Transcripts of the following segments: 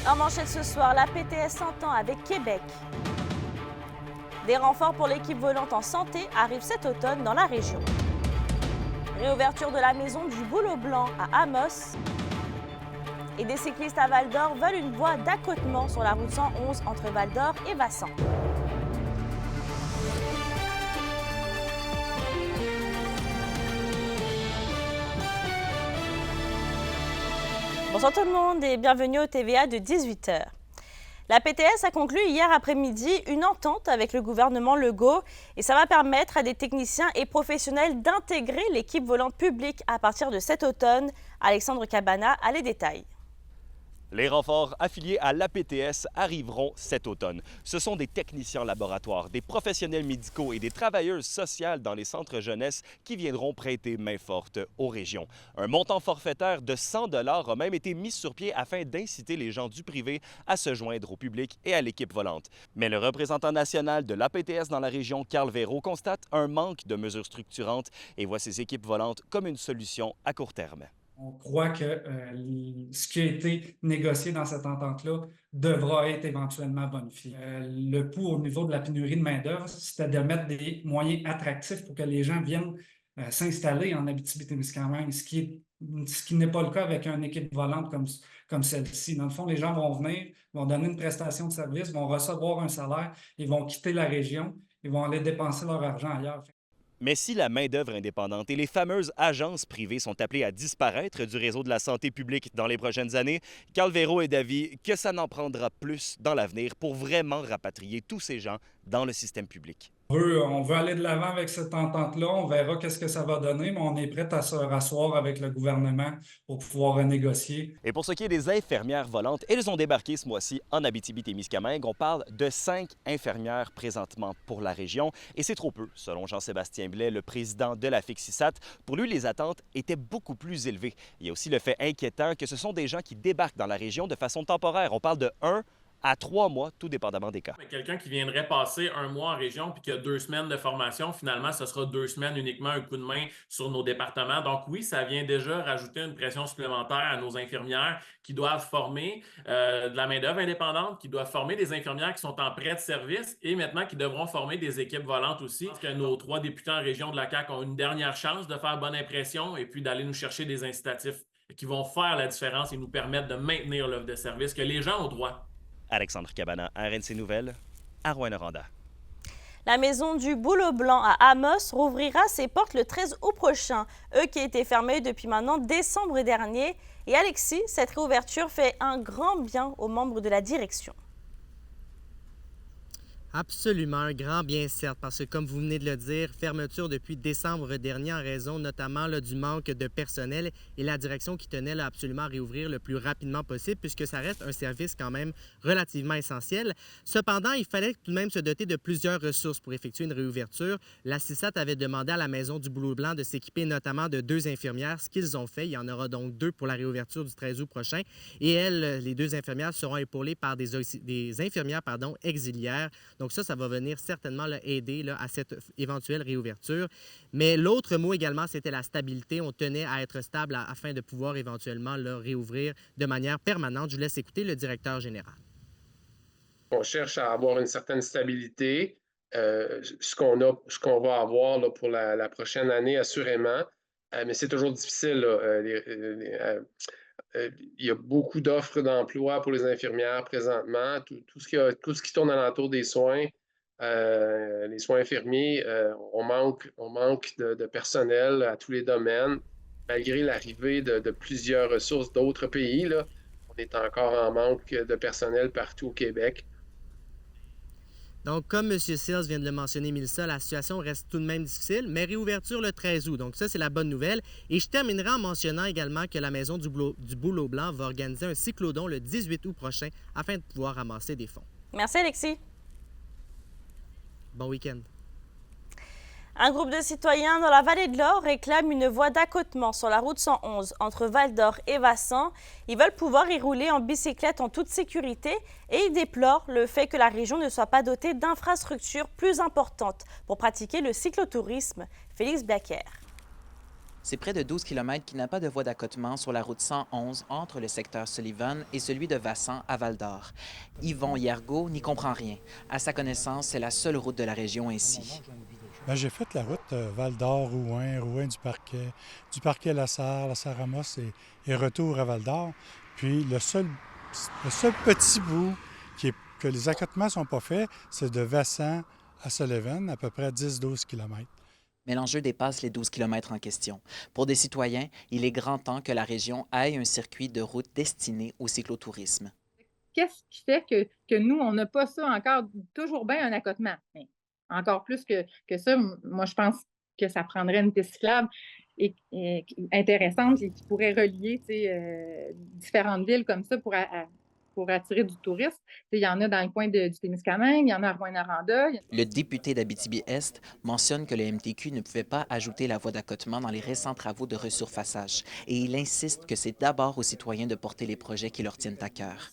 En manchette ce soir, la PTS s'entend avec Québec. Des renforts pour l'équipe volante en santé arrivent cet automne dans la région. Réouverture de la maison du Bouleau Blanc à Amos. Et des cyclistes à Val-d'Or veulent une voie d'accotement sur la route 111 entre Val-d'Or et Vassan. Bonsoir tout le monde et bienvenue au TVA de 18h. La PTS a conclu hier après-midi une entente avec le gouvernement Legault et ça va permettre à des techniciens et professionnels d'intégrer l'équipe volante publique à partir de cet automne. Alexandre Cabana a les détails. Les renforts affiliés à l'APTS arriveront cet automne. Ce sont des techniciens laboratoires, des professionnels médicaux et des travailleuses sociales dans les centres jeunesse qui viendront prêter main forte aux régions. Un montant forfaitaire de 100 $ a même été mis sur pied afin d'inciter les gens du privé à se joindre au public et à l'équipe volante. Mais le représentant national de l'APTS dans la région, Carl Véro, constate un manque de mesures structurantes et voit ces équipes volantes comme une solution à court terme. On croit que ce qui a été négocié dans cette entente-là devra être éventuellement bonifié. Le pouls au niveau de la pénurie de main-d'œuvre, c'était de mettre des moyens attractifs pour que les gens viennent s'installer en Abitibi-Témiscamingue, ce qui n'est pas le cas avec une équipe volante comme celle-ci. Dans le fond, les gens vont venir, vont donner une prestation de service, vont recevoir un salaire, ils vont quitter la région, ils vont aller dépenser leur argent ailleurs. Mais si la main-d'œuvre indépendante et les fameuses agences privées sont appelées à disparaître du réseau de la santé publique dans les prochaines années, Carl Véro est d'avis que ça n'en prendra plus dans l'avenir pour vraiment rapatrier tous ces gens dans le système public. On veut aller de l'avant avec cette entente-là. On verra qu'est-ce que ça va donner, mais on est prêt à se rasseoir avec le gouvernement pour pouvoir renégocier. Et pour ce qui est des infirmières volantes, elles ont débarqué ce mois-ci en Abitibi-Témiscamingue. On parle de 5 infirmières présentement pour la région. Et c'est trop peu, selon Jean-Sébastien Blais, le président de la FICSISAT. Pour lui, les attentes étaient beaucoup plus élevées. Il y a aussi le fait inquiétant que ce sont des gens qui débarquent dans la région de façon temporaire. On parle de 1 à 3 mois, tout dépendamment des cas. Quelqu'un qui viendrait passer un mois en région puis qui a 2 semaines de formation, finalement, ce sera 2 semaines uniquement un coup de main sur nos départements. Donc oui, ça vient déjà rajouter une pression supplémentaire à nos infirmières qui doivent former de la main-d'œuvre indépendante, qui doivent former des infirmières qui sont en prêt de service et maintenant qui devront former des équipes volantes aussi. Parce que nos 3 députés en région de la CAQ ont une dernière chance de faire bonne impression et puis d'aller nous chercher des incitatifs qui vont faire la différence et nous permettre de maintenir l'offre de service que les gens ont droit. Alexandre Cabana, RNC Nouvelles, à Rouyn-Noranda. La maison du Bouleau Blanc à Amos rouvrira ses portes le 13 août prochain, eux qui étaient fermés depuis maintenant décembre dernier. Et Alexis, cette réouverture fait un grand bien aux membres de la direction. Absolument, un grand bien certes, parce que comme vous venez de le dire, fermeture depuis décembre dernier en raison notamment du manque de personnel et la direction qui tenait absolument à réouvrir le plus rapidement possible puisque ça reste un service quand même relativement essentiel. Cependant, il fallait tout de même se doter de plusieurs ressources pour effectuer une réouverture. La CISAT avait demandé à la Maison du Bouleau Blanc de s'équiper notamment de 2 infirmières, ce qu'ils ont fait. Il y en aura donc 2 pour la réouverture du 13 août prochain. Et elles, les 2 infirmières, seront épaulées par des infirmières auxiliaires. Donc ça va venir certainement aider à cette éventuelle réouverture. Mais l'autre mot également, c'était la stabilité. On tenait à être stable afin de pouvoir éventuellement réouvrir de manière permanente. Je vous laisse écouter le directeur général. On cherche à avoir une certaine stabilité, ce qu'on va avoir là, pour la prochaine année, assurément. Mais c'est toujours difficile. Il y a beaucoup d'offres d'emploi pour les infirmières présentement. Tout ce qui tourne alentour des soins, les soins infirmiers, on manque de personnel à tous les domaines. Malgré l'arrivée de plusieurs ressources d'autres pays, là, on est encore en manque de personnel partout au Québec. Donc, comme M. Sills vient de le mentionner, Mélissa, la situation reste tout de même difficile, mais réouverture le 13 août. Donc ça, c'est la bonne nouvelle. Et je terminerai en mentionnant également que la Maison du Bouleau Blanc va organiser un cyclodon le 18 août prochain afin de pouvoir ramasser des fonds. Merci Alexis. Bon week-end. Un groupe de citoyens dans la vallée de l'Or réclame une voie d'accotement sur la route 111 entre Val-d'Or et Vassan. Ils veulent pouvoir y rouler en bicyclette en toute sécurité et ils déplorent le fait que la région ne soit pas dotée d'infrastructures plus importantes pour pratiquer le cyclotourisme. Félix Blaquer. C'est près de 12 km qui n'a pas de voie d'accotement sur la route 111 entre le secteur Sullivan et celui de Vassan à Val-d'Or. Yvon Hiergaud n'y comprend rien. À sa connaissance, c'est la seule route de la région ainsi. Bien, j'ai fait la route Val-d'Or, Rouen du Parquet La Sarre Amos et retour à Val-d'Or. Puis le seul petit bout que les accotements ne sont pas faits, c'est de Vassan à Sullivan, à peu près 10-12 km. Mais l'enjeu dépasse les 12 km en question. Pour des citoyens, il est grand temps que la région aille un circuit de route destiné au cyclotourisme. Qu'est-ce qui fait que nous, on n'a pas ça encore, toujours bien un accotement? Mais encore plus que ça, moi, je pense que ça prendrait une piste cyclable intéressante et qui pourrait relier différentes villes comme ça pour attirer du tourisme. Il y en a dans le coin du Témiscamingue, il y en a à Rouyn-Noranda. Le député d'Abitibi-Est mentionne que le MTQ ne pouvait pas ajouter la voie d'accotement dans les récents travaux de resurfaçage et il insiste que c'est d'abord aux citoyens de porter les projets qui leur tiennent à cœur.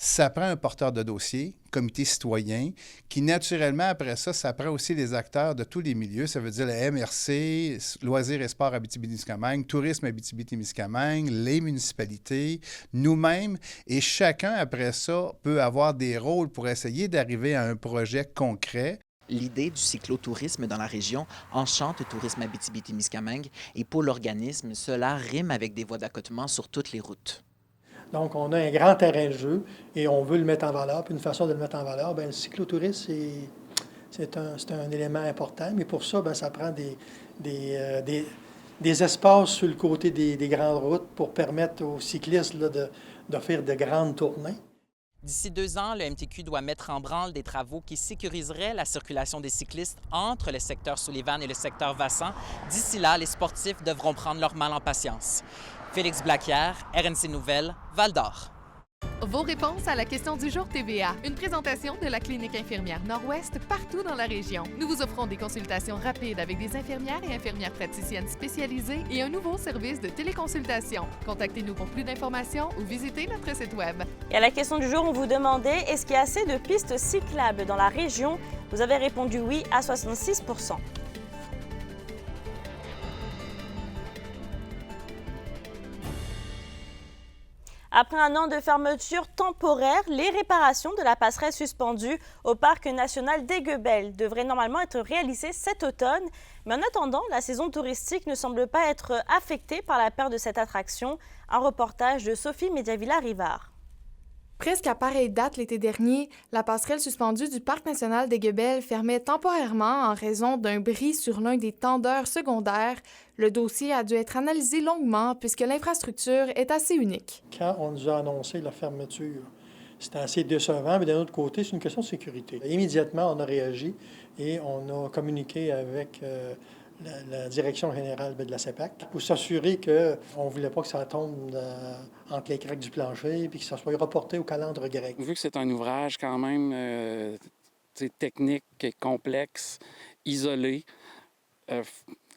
Ça prend un porteur de dossier, comité citoyen, qui naturellement, après ça prend aussi les acteurs de tous les milieux. Ça veut dire le MRC, Loisirs et Sports Abitibi-Témiscamingue, Tourisme Abitibi-Témiscamingue, les municipalités, nous-mêmes. Et chacun, après ça, peut avoir des rôles pour essayer d'arriver à un projet concret. L'idée du cyclotourisme dans la région enchante Tourisme Abitibi-Témiscamingue et pour l'organisme, cela rime avec des voies d'accotement sur toutes les routes. Donc, on a un grand terrain de jeu et on veut le mettre en valeur. Puis une façon de le mettre en valeur, bien, le cyclotourisme, c'est un élément important. Mais pour ça, bien, ça prend des espaces sur le côté des grandes routes pour permettre aux cyclistes là, de faire de grandes tournées. D'ici 2 ans, le MTQ doit mettre en branle des travaux qui sécuriseraient la circulation des cyclistes entre le secteur Sullivan et le secteur Vassan. D'ici là, les sportifs devront prendre leur mal en patience. Félix Blaquière, RNC Nouvelles, Val-d'Or. Vos réponses à la question du jour TVA. Une présentation de la Clinique infirmière Nord-Ouest partout dans la région. Nous vous offrons des consultations rapides avec des infirmières et infirmières praticiennes spécialisées et un nouveau service de téléconsultation. Contactez-nous pour plus d'informations ou visitez notre site Web. Et à la question du jour, on vous demandait est-ce qu'il y a assez de pistes cyclables dans la région? Vous avez répondu oui à 66 %. Après un an de fermeture temporaire, les réparations de la passerelle suspendue au Parc national d'Aiguebelle devraient normalement être réalisées cet automne. Mais en attendant, la saison touristique ne semble pas être affectée par la perte de cette attraction. Un reportage de Sophie Mediavilla-Rivard. Presque à pareille date l'été dernier, la passerelle suspendue du Parc national d'Aiguebelle fermait temporairement en raison d'un bris sur l'un des tendeurs secondaires. Le dossier a dû être analysé longuement puisque l'infrastructure est assez unique. Quand on nous a annoncé la fermeture, c'était assez décevant, mais d'un autre côté, c'est une question de sécurité. Immédiatement, on a réagi et on a communiqué avec la direction générale de la CEPAC pour s'assurer qu'on ne voulait pas que ça tombe entre les craques du plancher et que ça soit reporté au calendrier grec. Vu que c'est un ouvrage quand même technique, complexe, isolé,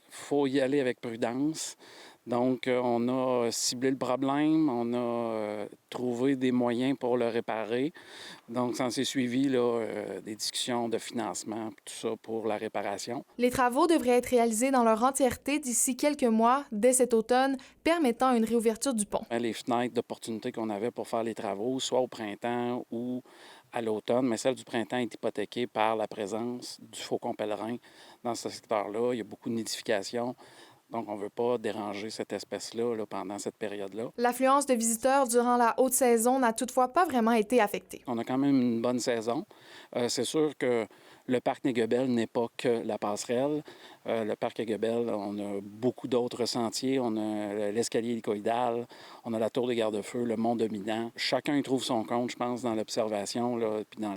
faut y aller avec prudence. Donc, on a ciblé le problème, on a trouvé des moyens pour le réparer. Donc, ça s'est suivi des discussions de financement, tout ça pour la réparation. Les travaux devraient être réalisés dans leur entièreté d'ici quelques mois, dès cet automne, permettant une réouverture du pont. Les fenêtres d'opportunité qu'on avait pour faire les travaux, soit au printemps ou à l'automne, mais celle du printemps est hypothéquée par la présence du faucon pèlerin dans ce secteur-là. Il y a beaucoup de nidification. Donc, on ne veut pas déranger cette espèce-là pendant cette période-là. L'affluence de visiteurs durant la haute saison n'a toutefois pas vraiment été affectée. On a quand même une bonne saison. C'est sûr que le parc Aiguebelle n'est pas que la passerelle. Le parc Aiguebelle, on a beaucoup d'autres sentiers. On a l'escalier hélicoïdal, on a la tour des garde-feux, le mont dominant. Chacun y trouve son compte, je pense, dans l'observation, puis dans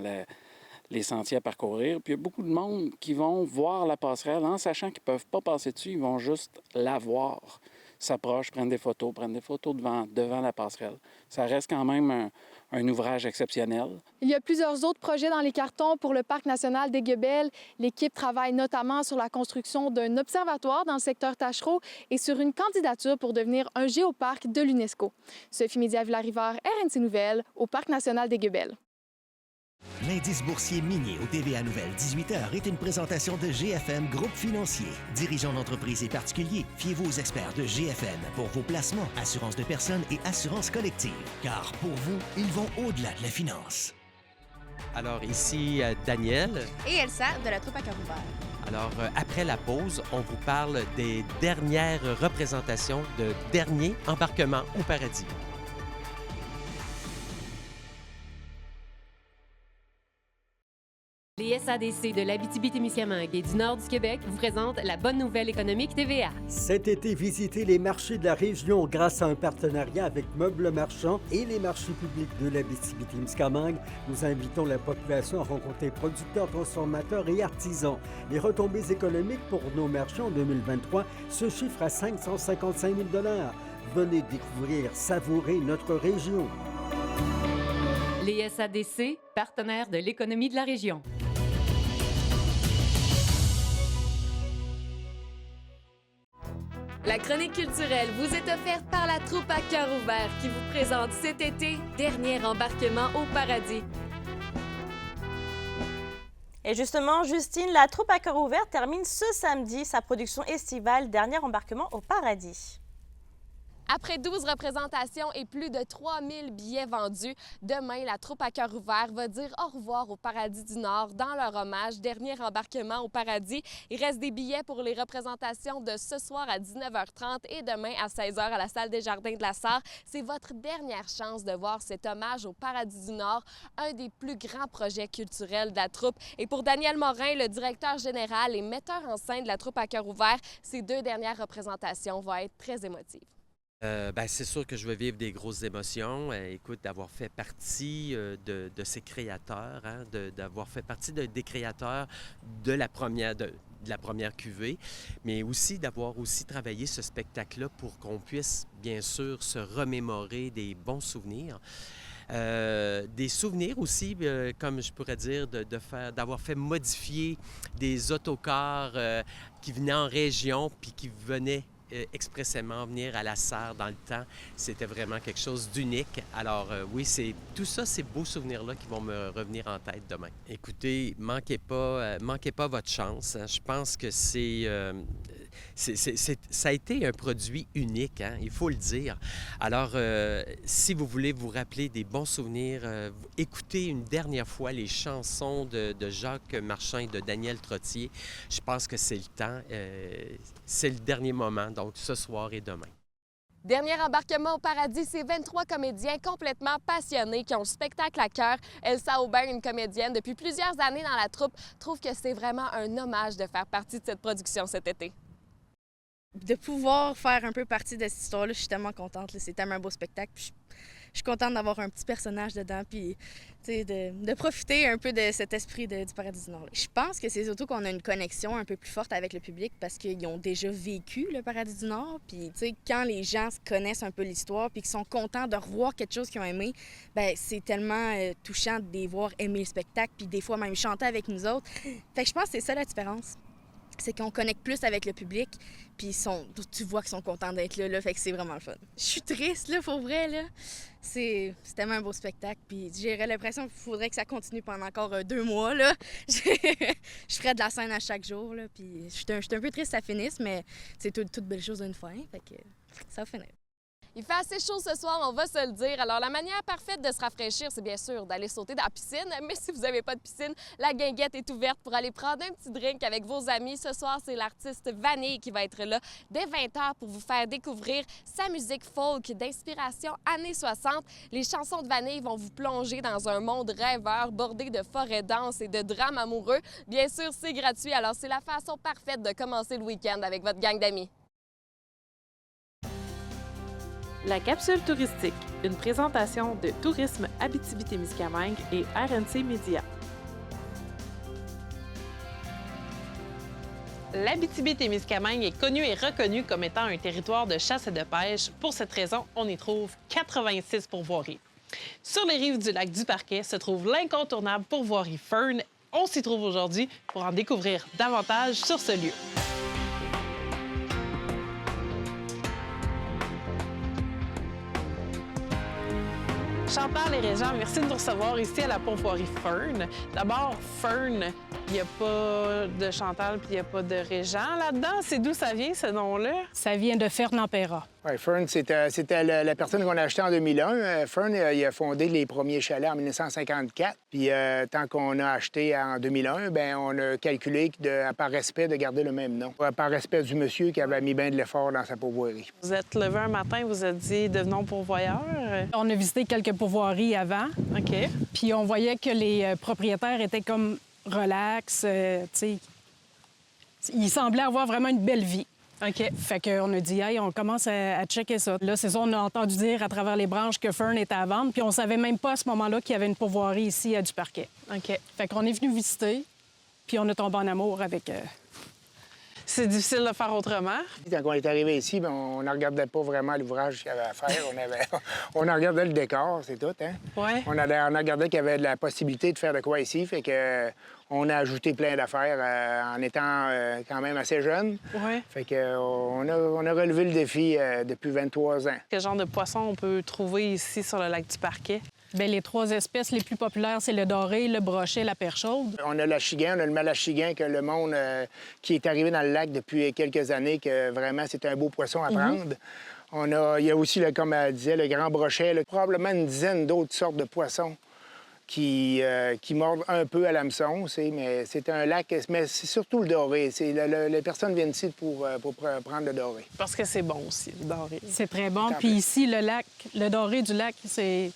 les sentiers à parcourir. Puis il y a beaucoup de monde qui vont voir la passerelle en sachant qu'ils ne peuvent pas passer dessus, ils vont juste la voir. S'approchent, prennent des photos devant la passerelle. Ça reste quand même un ouvrage exceptionnel. Il y a plusieurs autres projets dans les cartons pour le Parc national d'Aiguebelle. L'équipe travaille notamment sur la construction d'un observatoire dans le secteur Tachereau et sur une candidature pour devenir un géoparc de l'UNESCO. Sophie Mediavilla-Rivard, RNC Nouvelles, au Parc national d'Aiguebelle. L'indice boursier minier au TVA Nouvelle 18h est une présentation de GFM Groupe Financier. Dirigeants d'entreprises et particuliers, fiez-vous aux experts de GFM pour vos placements, assurances de personnes et assurances collectives. Car pour vous, ils vont au-delà de la finance. Alors ici, Daniel. Et Elsa de la troupe à cœur ouvert. Alors, après la pause, on vous parle des dernières représentations de dernier embarquement au paradis. Les SADC de l'Abitibi-Témiscamingue et du nord du Québec vous présentent la bonne nouvelle économique TVA. Cet été, visitez les marchés de la région grâce à un partenariat avec Meubles Marchands et les marchés publics de l'Abitibi-Témiscamingue. Nous invitons la population à rencontrer producteurs, transformateurs et artisans. Les retombées économiques pour nos marchands en 2023 se chiffrent à 555 000 $. Venez découvrir, savourer notre région. Les SADC, partenaires de l'économie de la région. La chronique culturelle vous est offerte par la troupe à cœur ouvert qui vous présente cet été Dernier embarquement au paradis. Et justement, Justine, la troupe à cœur ouvert termine ce samedi sa production estivale Dernier embarquement au paradis. Après 12 représentations et plus de 3000 billets vendus, demain, la troupe à cœur ouvert va dire au revoir au Paradis du Nord dans leur hommage, Dernier embarquement au paradis. Il reste des billets pour les représentations de ce soir à 19h30 et demain à 16h à la salle des Jardins de la Sarre. C'est votre dernière chance de voir cet hommage au Paradis du Nord, un des plus grands projets culturels de la troupe. Et pour Daniel Morin, le directeur général et metteur en scène de la troupe à cœur ouvert, ces 2 dernières représentations vont être très émotives. C'est sûr que je vais vivre des grosses émotions. Écoute, d'avoir fait partie de ces créateurs, hein, d'avoir fait partie des créateurs de la première cuvée, mais aussi d'avoir aussi travaillé ce spectacle-là pour qu'on puisse, bien sûr, se remémorer des bons souvenirs. Des souvenirs aussi, comme je pourrais dire, d'avoir fait modifier des autocars qui venaient en région puis qui venaient expressément venir à la Sarre dans le temps. C'était vraiment quelque chose d'unique. Alors oui, c'est tout ça, ces beaux souvenirs-là qui vont me revenir en tête demain. Écoutez, manquez pas votre chance. Hein. Je pense que ça a été un produit unique, hein, il faut le dire. Alors, si vous voulez vous rappeler des bons souvenirs, écoutez une dernière fois les chansons de Jacques Marchand et de Daniel Trottier. Je pense que c'est le temps, c'est le dernier moment, donc ce soir et demain. Dernier embarquement au paradis, c'est 23 comédiens complètement passionnés qui ont le spectacle à cœur. Elsa Aubin, une comédienne depuis plusieurs années dans la troupe, trouve que c'est vraiment un hommage de faire partie de cette production cet été. De pouvoir faire un peu partie de cette histoire-là, je suis tellement contente. C'est tellement un beau spectacle. Puis je suis contente d'avoir un petit personnage dedans, puis de profiter un peu de cet esprit du Paradis du Nord. Je pense que c'est surtout qu'on a une connexion un peu plus forte avec le public parce qu'ils ont déjà vécu le Paradis du Nord. Puis quand les gens connaissent un peu l'histoire puis qu'ils sont contents de revoir quelque chose qu'ils ont aimé, bien, c'est tellement touchant de les voir aimer le spectacle puis des fois même chanter avec nous autres. Fait que je pense que c'est ça la différence. C'est qu'on connecte plus avec le public, puis tu vois qu'ils sont contents d'être là, fait que c'est vraiment le fun. Je suis triste, là, pour vrai, là. C'est tellement un beau spectacle, puis j'ai l'impression qu'il faudrait que ça continue pendant encore 2 mois, là. Je ferais de la scène à chaque jour, là, puis je suis un peu triste que ça finisse, mais c'est toute belle chose d'une fin, fait que ça va finir. Il fait assez chaud ce soir, on va se le dire. Alors, la manière parfaite de se rafraîchir, c'est bien sûr d'aller sauter dans la piscine. Mais si vous n'avez pas de piscine, la guinguette est ouverte pour aller prendre un petit drink avec vos amis. Ce soir, c'est l'artiste Vanille qui va être là dès 20h pour vous faire découvrir sa musique folk d'inspiration années 60. Les chansons de Vanille vont vous plonger dans un monde rêveur bordé de forêts denses et de drames amoureux. Bien sûr, c'est gratuit, alors c'est la façon parfaite de commencer le week-end avec votre gang d'amis. La capsule touristique, une présentation de Tourisme Abitibi-Témiscamingue et RNC Média. L'Abitibi-Témiscamingue est connu et reconnu comme étant un territoire de chasse et de pêche. Pour cette raison, on y trouve 86 pourvoiries. Sur les rives du lac du Parquet se trouve l'incontournable pourvoirie Fern. On s'y trouve aujourd'hui pour en découvrir davantage sur ce lieu. Chantal et Régent, merci de nous recevoir ici à la pourvoirie Fern. D'abord, Fern, il n'y a pas de Chantal puis il n'y a pas de Régent là-dedans. C'est d'où ça vient, ce nom-là? Ça vient de Fern-Ampera. Oui, Fern, c'était la personne qu'on a achetée en 2001. Fern, il a fondé les premiers chalets en 1954. Puis tant qu'on a acheté en 2001, bien, on a calculé par respect de garder le même nom. Par respect du monsieur qui avait mis bien de l'effort dans sa pourvoirie. Vous êtes levé un matin, vous êtes dit « devenons pourvoyeurs ». On a visité quelques pourvoiries avant. OK. Puis on voyait que les propriétaires étaient comme relax, tu sais. Ils semblaient avoir vraiment une belle vie. OK. Fait qu'on a dit, hey, on commence à checker ça. Là, c'est ça, on a entendu dire à travers les branches que Fern était à vendre, puis on savait même pas à ce moment-là qu'il y avait une pourvoirie ici à Duparquet. OK. Fait qu'on est venu visiter, puis on a tombé en amour avec... C'est difficile de faire autrement. Quand on est arrivé ici, bien, on ne regardait pas vraiment l'ouvrage qu'il y avait à faire. On regardait le décor, c'est tout. Hein? Ouais. On a regardé qu'il y avait de la possibilité de faire de quoi ici. Fait que on a ajouté plein d'affaires en étant quand même assez jeune. Ouais. Fait que on a relevé le défi depuis 23 ans. Quel genre de poisson on peut trouver ici sur le lac du Parquet? Bien, les 3 espèces les plus populaires, c'est le doré, le brochet, la perche chaude. On a l'achigan, on a le malachigan que le monde qui est arrivé dans le lac depuis quelques années, que vraiment c'est un beau poisson à prendre. Il y a aussi, comme elle disait, le grand brochet, probablement une dizaine d'autres sortes de poissons qui mordent un peu à l'hameçon, mais c'est un lac, mais c'est surtout le doré. Les personnes viennent ici pour prendre le doré. Parce que c'est bon aussi, le doré. C'est très bon. Puis ici, le doré du lac, c'est...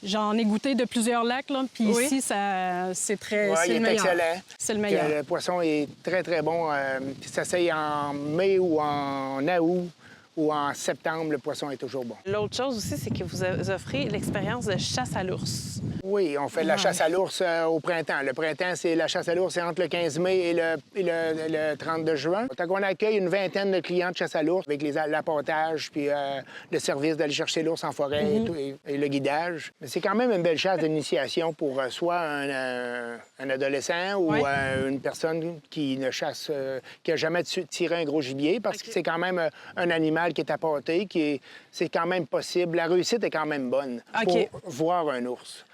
J'en ai goûté de plusieurs lacs, là, puis ici, c'est très... Oui, c'est il est meilleur. excellent. C'est le meilleur. Le poisson est très, très bon. Puis ça s'aille en mai ou en août ou en septembre, le poisson est toujours bon. L'autre chose aussi, c'est que vous offrez l'expérience de chasse à l'ours. Oui, on fait de la chasse à l'ours au printemps. Le printemps, c'est la chasse à l'ours, c'est entre le 15 mai et le 32 juin. Tant qu'on accueille une vingtaine de clients de chasse à l'ours avec l'appontage puis le service d'aller chercher l'ours en forêt et le guidage. Mais c'est quand même une belle chasse d'initiation pour soit un adolescent ou une personne qui ne chasse, qui n'a jamais tiré un gros gibier, parce que c'est quand même un animal qui est appâté, c'est quand même possible. La réussite est quand même bonne pour voir un ours.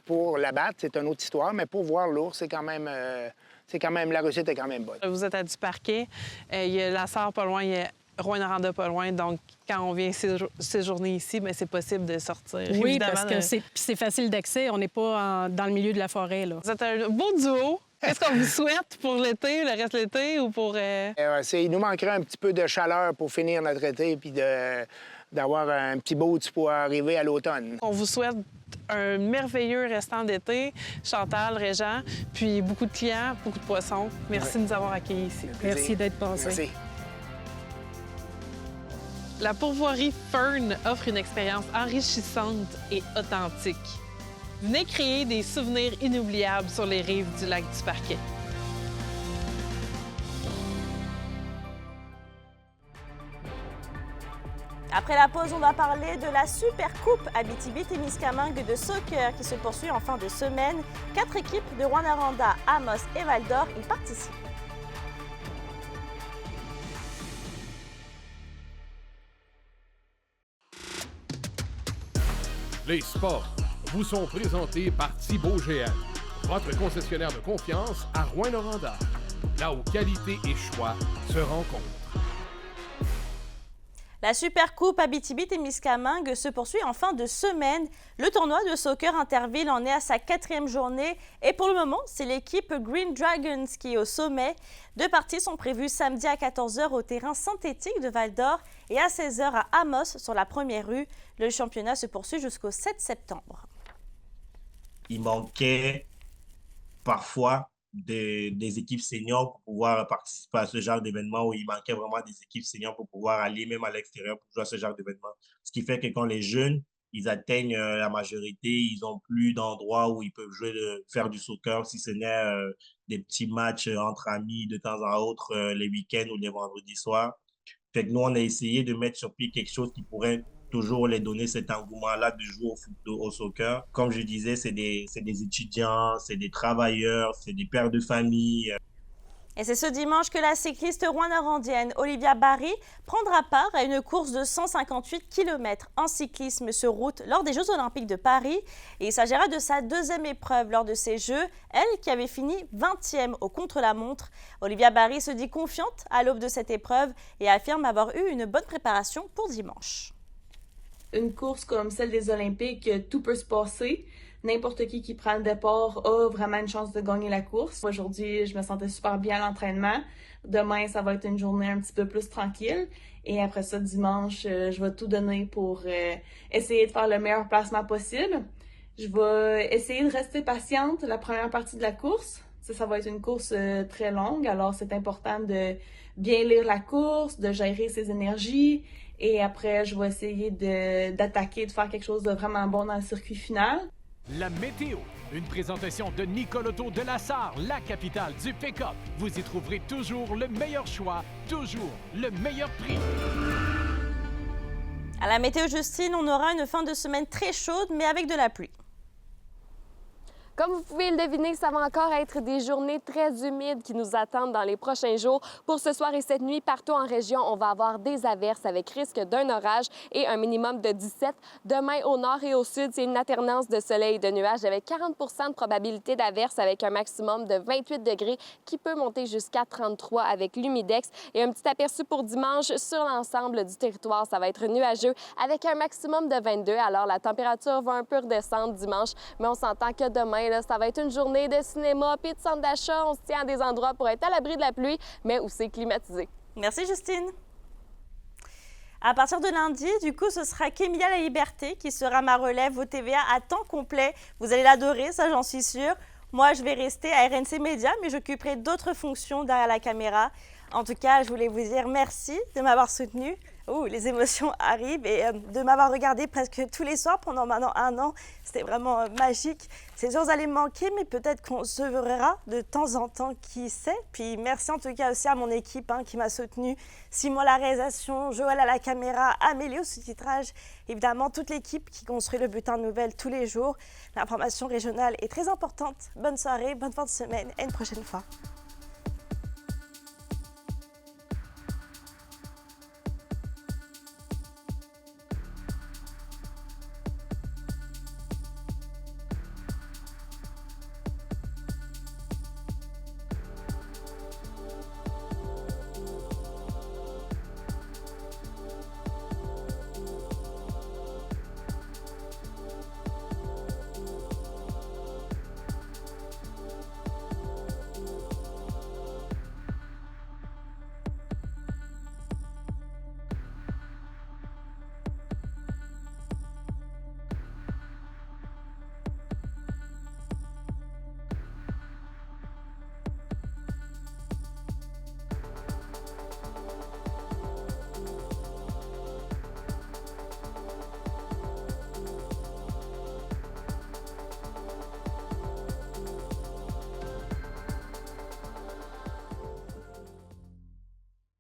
Pour l'abattre, c'est une autre histoire, mais pour voir l'ours, c'est quand même la réussite est quand même bonne. Vous êtes à Duparquet, il y a la Sarre pas loin, il y a Rouyn-Noranda pas loin, donc quand on vient séjourner ici, bien, c'est possible de sortir. Oui, évidemment, parce que c'est facile d'accès, on n'est pas dans le milieu de la forêt, là. Vous êtes un beau duo. Qu'est-ce qu'on vous souhaite pour l'été, le reste de l'été, ou pour... Il nous manquerait un petit peu de chaleur pour finir notre été, puis d'avoir un petit boost pour arriver à l'automne. On vous souhaite un merveilleux restant d'été, Chantal, Régent, puis beaucoup de clients, beaucoup de poissons. Merci de nous avoir accueillis ici. Merci d'être passé. Merci. La pourvoirie Fern offre une expérience enrichissante et authentique. Venez créer des souvenirs inoubliables sur les rives du lac du Parquet. Après la pause, on va parler de la Super Coupe Abitibi-Témiscamingue de soccer qui se poursuit en fin de semaine. 4 équipes de Rouyn-Noranda, Amos et Val-d'Or y participent. Les sports vous sont présentés par Thibaut GM, votre concessionnaire de confiance à Rouyn-Noranda, là où qualité et choix se rencontrent. La Super Coupe Abitibi-Témiscamingue se poursuit en fin de semaine. Le tournoi de soccer interville en est à sa 4e journée et pour le moment, c'est l'équipe Green Dragons qui est au sommet. 2 parties sont prévues samedi à 14h au terrain synthétique de Val-d'Or et à 16h à Amos sur la première rue. Le championnat se poursuit jusqu'au 7 septembre. Il manquait parfois des équipes seniors pour pouvoir participer à ce genre d'événement, où il manquait vraiment des équipes seniors pour pouvoir aller même à l'extérieur pour jouer à ce genre d'événement. Ce qui fait que quand les jeunes, ils atteignent la majorité, ils n'ont plus d'endroit où ils peuvent jouer, faire du soccer, si ce n'est des petits matchs entre amis de temps à autre, les week-ends ou les vendredis soirs. Fait que nous, on a essayé de mettre sur pied quelque chose qui pourrait toujours les donner cet engouement-là de jouer au soccer. Comme je disais, c'est des étudiants, c'est des travailleurs, c'est des pères de famille. Et c'est ce dimanche que la cycliste rouyn-norandienne Olivia Barry prendra part à une course de 158 km en cyclisme sur route lors des Jeux Olympiques de Paris. Et il s'agira de sa deuxième épreuve lors de ces Jeux, elle qui avait fini 20e au contre-la-montre. Olivia Barry se dit confiante à l'aube de cette épreuve et affirme avoir eu une bonne préparation pour dimanche. Une course comme celle des Olympiques, tout peut se passer. N'importe qui prend le départ a vraiment une chance de gagner la course. Aujourd'hui, je me sentais super bien à l'entraînement. Demain, ça va être une journée un petit peu plus tranquille. Et après ça, dimanche, je vais tout donner pour essayer de faire le meilleur placement possible. Je vais essayer de rester patiente la première partie de la course. Ça va être une course très longue, alors c'est important de bien lire la course, de gérer ses énergies. Et après, je vais essayer d'attaquer, de faire quelque chose de vraiment bon dans le circuit final. La météo, une présentation de Nicoloto de la Sarre, la capitale du pick-up. Vous y trouverez toujours le meilleur choix, toujours le meilleur prix. À la météo Justine, on aura une fin de semaine très chaude, mais avec de la pluie. Comme vous pouvez le deviner, ça va encore être des journées très humides qui nous attendent dans les prochains jours. Pour ce soir et cette nuit, partout en région, on va avoir des averses avec risque d'un orage et un minimum de 17. Demain, au nord et au sud, c'est une alternance de soleil et de nuages avec 40 de probabilité d'averse avec un maximum de 28 degrés qui peut monter jusqu'à 33 avec l'humidex. Et un petit aperçu pour dimanche sur l'ensemble du territoire, ça va être nuageux avec un maximum de 22. Alors, la température va un peu redescendre dimanche, mais on s'entend que demain, là, ça va être une journée de cinéma puis de centre d'achat. On se tient à des endroits pour être à l'abri de la pluie, mais où c'est climatisé. Merci, Justine. À partir de lundi, du coup, ce sera Kémia La Liberté qui sera ma relève au TVA à temps complet. Vous allez l'adorer, ça j'en suis sûre. Moi, je vais rester à RNC Média, mais j'occuperai d'autres fonctions derrière la caméra. En tout cas, je voulais vous dire merci de m'avoir soutenu. Les émotions arrivent et de m'avoir regardé presque tous les soirs pendant maintenant 1 an. C'était vraiment magique. Ces jours allaient me manquer, mais peut-être qu'on se verra de temps en temps, qui sait. Puis merci en tout cas aussi à mon équipe qui m'a soutenue. Simon à la réalisation, Joël à la caméra, Amélie au sous-titrage. Évidemment, toute l'équipe qui construit le bulletin de nouvelles tous les jours. L'information régionale est très importante. Bonne soirée, bonne fin de semaine et une prochaine fois.